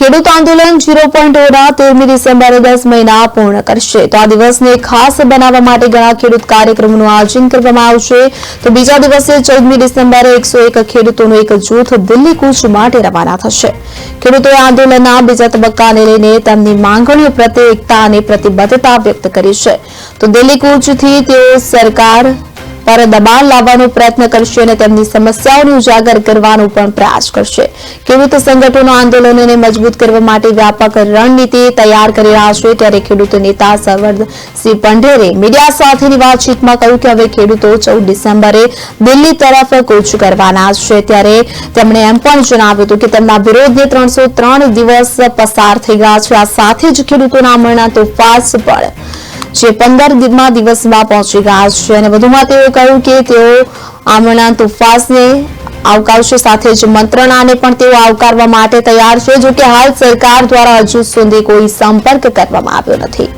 ખેડૂત આંદોલન 0.0 ના 13મી ડિસેમ્બરે 10 મહિના પૂર્ણ કરશે તો આ દિવસને ખાસ બનાવવા માટે ઘણા ખેડૂત કાર્યક્રમોનું આયોજન કરવામાં આવશે તો બીજા દિવસે 14મી ડિસેમ્બરે 101 ખેડૂતોનું એક જૂથ દિલ્હી કૂચ માટે રવાના થશે ખેડૂતોએ આંદોલનના બીજા તબક્કાને લઈને તેમની માંગણીઓ પ્રત્યે એકતા અને પ્રતિબદ્ધતા વ્યક્ત કરી છે તો દિલ્હી કૂચથી તેઓ સરકાર પર દબાણ લાવવાનો પ્રયત્ન કરશે અને તેમની સમસ્યાઓને ઉજાગર કરવાનો પણ પ્રયાસ કરશે ખેડૂત સંગઠનો આંદોલનોને મજબૂત કરવા માટે વ્યાપક રણનીતિ તૈયાર કરી રહ્યા છે ત્યારે ખેડૂત નેતા સરવરસિંહ પંઢેરે મીડિયા સાથેની વાતચીતમાં કહ્યું કે હવે ખેડૂતો 14 ડિસેમ્બરે દિલ્હી તરફ કૂચ કરવાના છે ત્યારે તેમણે એમ પણ જણાવ્યું હતું કે તેમના વિરોધને 303 દિવસ પસાર થઈ ગયા છે આ સાથે જ ખેડૂતોના આમરણના તોફાન પણ જે 15મા દિવસમાં પહોંચી ગયા છે અને વધુમાં તેઓએ કહ્યું કે તેઓ આમરણના તોફાનને આવકારશે સાથે જ મંત્રણાને પણ તેઓ આવકારવા માટે તૈયાર છે જો કે હાલ સરકાર દ્વારા હજુ સુધી કોઈ સંપર્ક કરવામાં આવ્યો નથી।